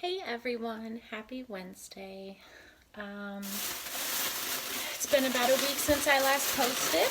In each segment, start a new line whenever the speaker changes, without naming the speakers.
Hey everyone, happy Wednesday. It's been about a week since I last posted.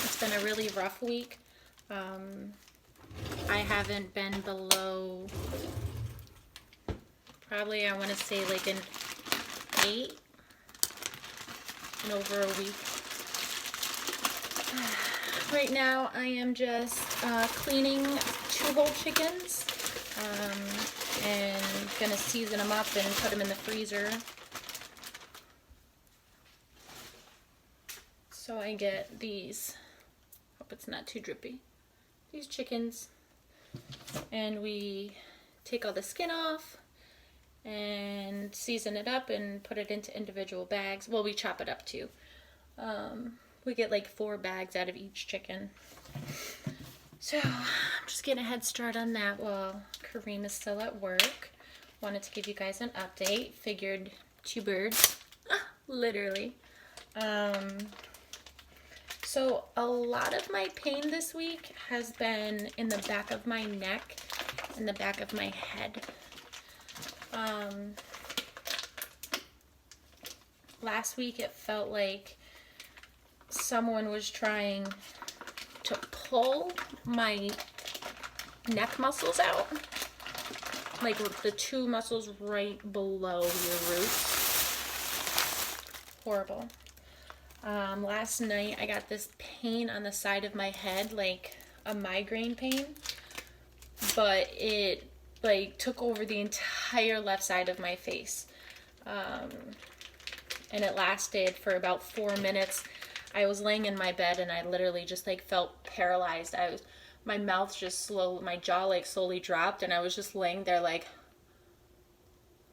It's been a really rough week. I haven't been below, probably I want to say like an 8 in over a week. Right now I am just cleaning 2 whole chickens. And gonna season them up and put them in the freezer. So I get these, hope it's not too drippy, these chickens. And we take all the skin off and season it up and put it into individual bags. Well, we chop it up too. We get like 4 bags out of each chicken. So I'm just getting a head start on that while Kareem is still at work. Wanted to give you guys an update. Figured 2 birds, literally. So a lot of my pain this week has been in the back of my neck and the back of my head. Last week it felt like someone was trying to pull my neck muscles out, like the 2 muscles right below your roots. Horrible. Last night I got this pain on the side of my head, like a migraine pain, but it like took over the entire left side of my face, and it lasted for about 4 minutes. I was laying in my bed and I literally just like felt paralyzed. My mouth just my jaw like slowly dropped, and I was just laying there like,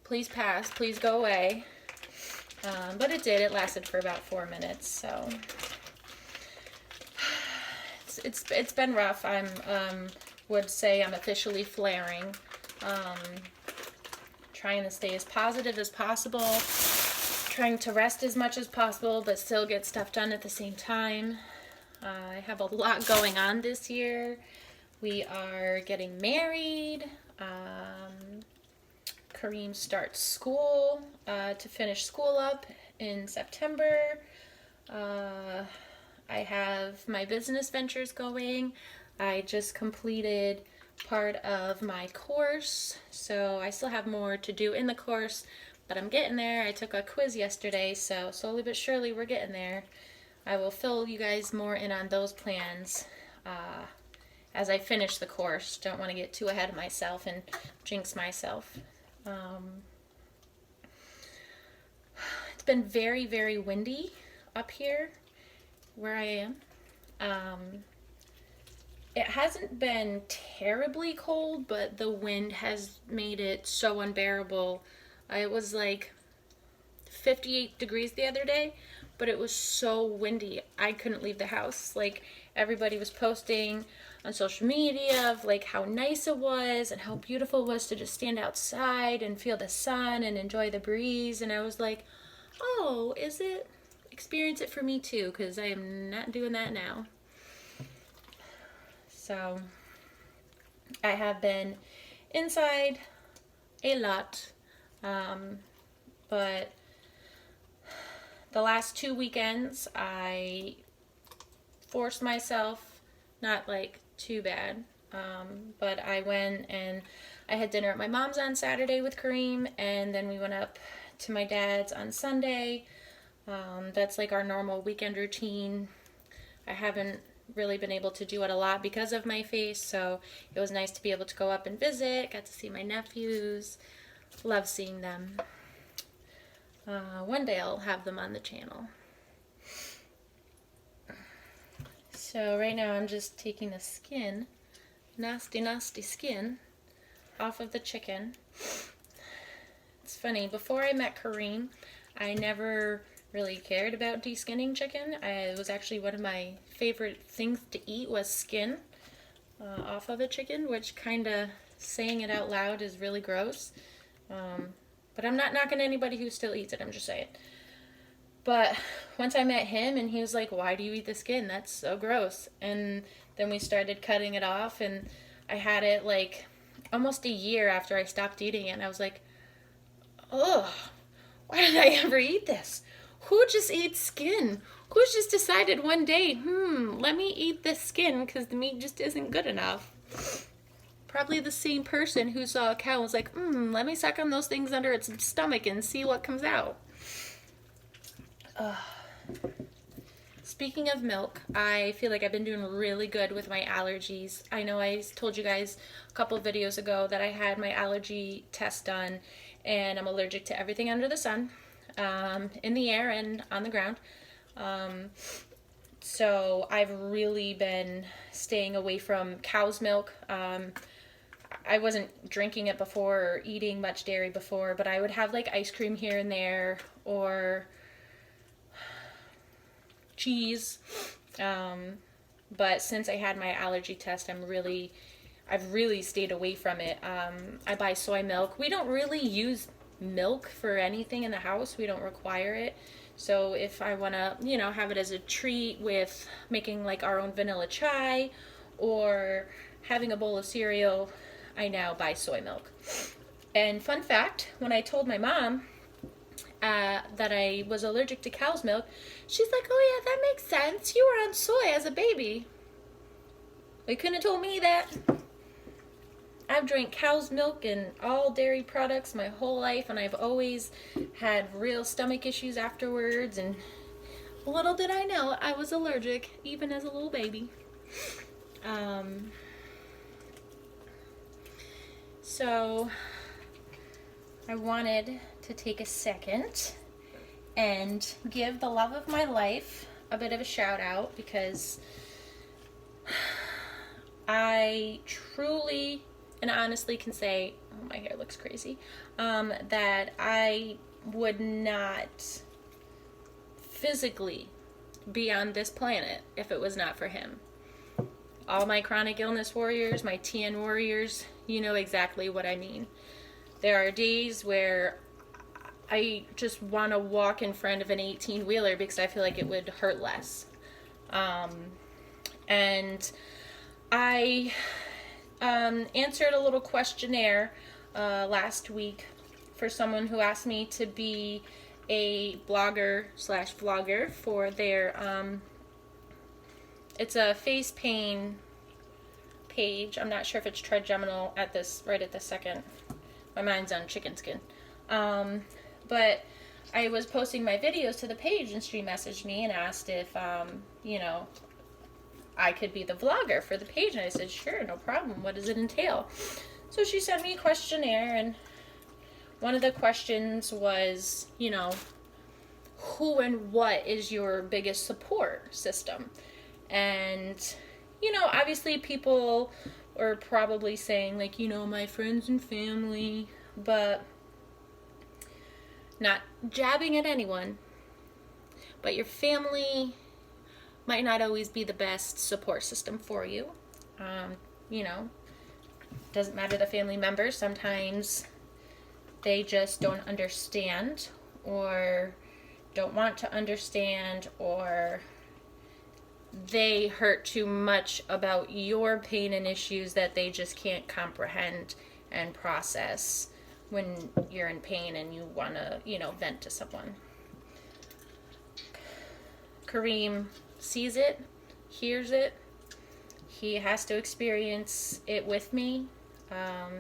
please pass, please go away. But it did. It lasted for about 4 minutes. So it's been rough. Would say I'm officially flaring. Trying to stay as positive as possible. Trying to rest as much as possible, but still get stuff done at the same time. I have a lot going on this year. We are getting married. Kareem starts school to finish school up in September. I have my business ventures going. I just completed part of my course, so I still have more to do in the course, but I'm getting there. I took a quiz yesterday, so slowly but surely we're getting there. I will fill you guys more in on those plans as I finish the course. Don't want to get too ahead of myself and jinx myself. It's been very, very windy up here where I am. It hasn't been terribly cold, but the wind has made it so unbearable. It was like 58 degrees the other day, but it was so windy I couldn't leave the house. Like, everybody was posting on social media of like how nice it was and how beautiful it was to just stand outside and feel the sun and enjoy the breeze, and I was like, oh, is it? Experience it for me too, because I am not doing that now. So I have been inside a lot, but the last 2 weekends I forced myself, not like too bad, but I went and I had dinner at my mom's on Saturday with Kareem, and then we went up to my dad's on Sunday. That's like our normal weekend routine. I haven't really been able to do it a lot because of my face, so it was nice to be able to go up and visit. Got to see my nephews. Love seeing them. One day I'll have them on the channel. So right now I'm just taking the skin, nasty skin, off of the chicken. It's funny, before I met Kareem, I never really cared about deskinning chicken. It was actually one of my favorite things to eat was skin off of a chicken, which kind of, saying it out loud is really gross. But I'm not knocking anybody who still eats it, I'm just saying. But once I met him and he was like, why do you eat the skin? That's so gross. And then we started cutting it off, and I had it like almost a year after I stopped eating it, and I was like, oh, why did I ever eat this? Who just eats skin? Who just decided one day, let me eat this skin because the meat just isn't good enough? Probably the same person who saw a cow and was like, let me suck on those things under its stomach and see what comes out. Speaking of milk, I feel like I've been doing really good with my allergies. I know I told you guys a couple of videos ago that I had my allergy test done, and I'm allergic to everything under the sun, in the air and on the ground. So I've really been staying away from cow's milk. I wasn't drinking it before or eating much dairy before, but I would have like ice cream here and there, or cheese. But since I had my allergy test, I've really stayed away from it. I buy soy milk. We don't really use milk for anything in the house. We don't require it. So if I want to, have it as a treat with making like our own vanilla chai or having a bowl of cereal, I now buy soy milk. And fun fact, when I told my mom that I was allergic to cow's milk, she's like, oh yeah, that makes sense. You were on soy as a baby. They couldn't have told me that. I've drank cow's milk and all dairy products my whole life, and I've always had real stomach issues afterwards, and little did I know I was allergic even as a little baby. So I wanted to take a second and give the love of my life a bit of a shout out, because I truly and honestly can say, oh, my hair looks crazy, that I would not physically be on this planet if it was not for him. All my chronic illness warriors, my TN warriors, you know exactly what I mean. There are days where I just want to walk in front of an 18-wheeler because I feel like it would hurt less. And I answered a little questionnaire last week for someone who asked me to be a blogger/vlogger for their it's a face pain page. I'm not sure if it's trigeminal right at this second. My mind's on chicken skin. But I was posting my videos to the page, and she messaged me and asked if I could be the vlogger for the page, and I said, sure, no problem. What does it entail? So she sent me a questionnaire, and one of the questions was, who and what is your biggest support system? And, obviously people are probably saying, like, my friends and family, but not jabbing at anyone, but your family might not always be the best support system for you. Doesn't matter the family members. Sometimes they just don't understand, or don't want to understand, or they hurt too much about your pain and issues that they just can't comprehend and process when you're in pain and you want to, vent to someone. Kareem sees it, hears it. He has to experience it with me.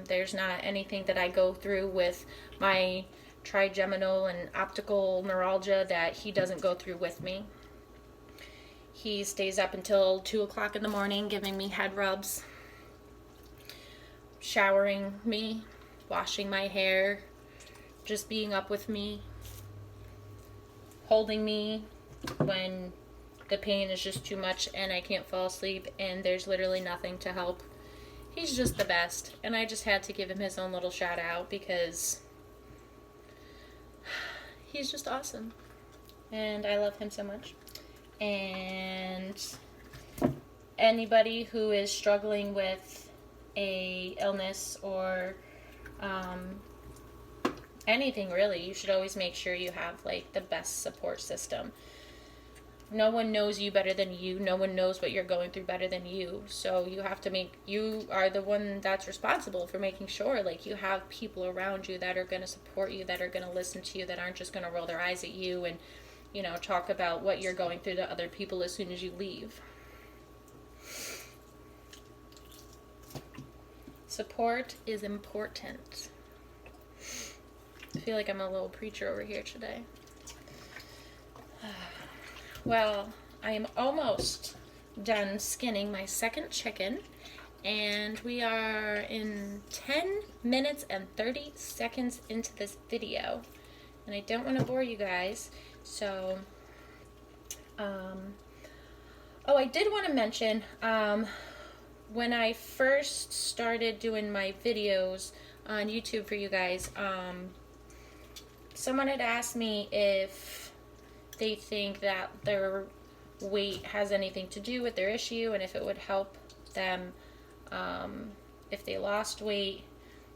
There's not anything that I go through with my trigeminal and optical neuralgia that he doesn't go through with me. He stays up until 2 o'clock in the morning giving me head rubs, showering me, washing my hair, just being up with me, holding me when the pain is just too much and I can't fall asleep and there's literally nothing to help. He's just the best, and I just had to give him his own little shout out because he's just awesome, and I love him so much. And anybody who is struggling with a illness or anything really, you should always make sure you have like the best support system. no one knows you better than you. No one knows what you're going through better than you. So you are the one that's responsible for making sure, like, you have people around you that are going to support you, that are going to listen to you, that aren't just going to roll their eyes at you and, you know, talk about what you're going through to other people as soon as you leave. Support is important. I feel like I'm a little preacher over here today. Well, I am almost done skinning my second chicken, and we are in 10 minutes and 30 seconds into this video, and I don't want to bore you guys, so, oh, I did want to mention, when I first started doing my videos on YouTube for you guys, someone had asked me if they think that their weight has anything to do with their issue and if it would help them if they lost weight.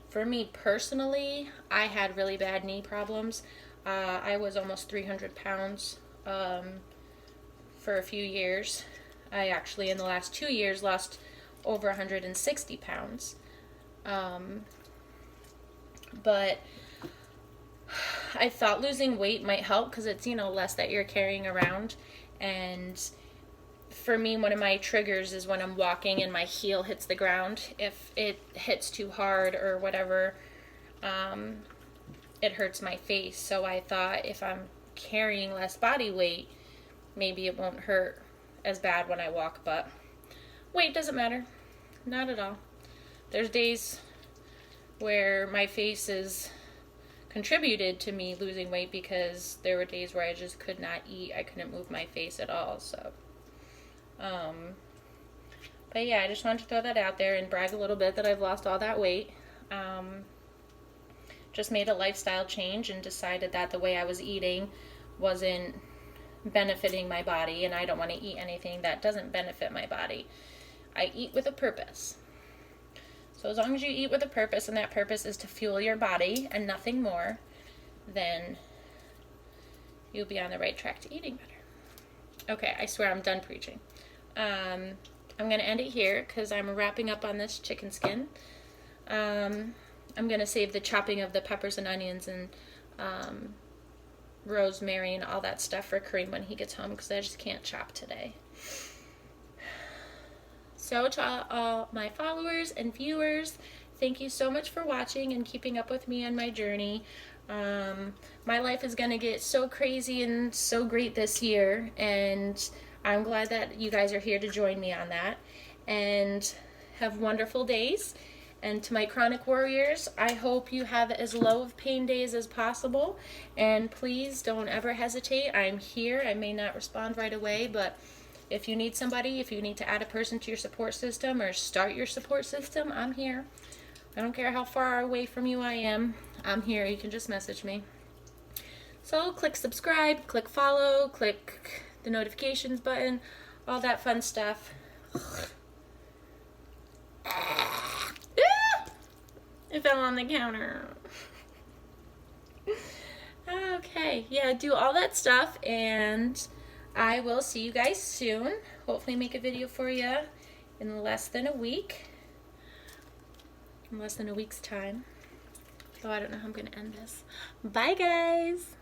For me personally, I had really bad knee problems. I was almost 300 pounds for a few years. I actually, in the last 2 years, lost over 160 pounds. But I thought losing weight might help because it's, you know, less that you're carrying around. And for me, one of my triggers is when I'm walking and my heel hits the ground. If it hits too hard or whatever, it hurts my face. So I thought if I'm carrying less body weight, maybe it won't hurt as bad when I walk. But weight doesn't matter. Not at all. There's days where my face is contributed to me losing weight because there were days where I just could not eat. I couldn't move my face at all. So, but yeah, I just wanted to throw that out there and brag a little bit that I've lost all that weight. Just made a lifestyle change and decided that the way I was eating wasn't benefiting my body, and I don't want to eat anything that doesn't benefit my body. I eat with a purpose. So as long as you eat with a purpose, and that purpose is to fuel your body and nothing more, then you'll be on the right track to eating better. Okay, I swear I'm done preaching. I'm going to end it here because I'm wrapping up on this chicken skin. I'm going to save the chopping of the peppers and onions and rosemary and all that stuff for Kareem when he gets home because I just can't chop today. So to all my followers and viewers, thank you so much for watching and keeping up with me on my journey. My life is going to get so crazy and so great this year, and I'm glad that you guys are here to join me on that. And have wonderful days. And to my chronic warriors, I hope you have as low of pain days as possible. And please don't ever hesitate. I'm here. I may not respond right away, but if you need somebody, if you need to add a person to your support system or start your support system, I'm here. I don't care how far away from you I am. I'm here. You can just message me. So click subscribe, click follow, click the notifications button, all that fun stuff. It fell on the counter. Okay, yeah, do all that stuff, and I will see you guys soon. Hopefully make a video for you in less than a week. In less than a week's time. So I don't know how I'm going to end this. Bye, guys.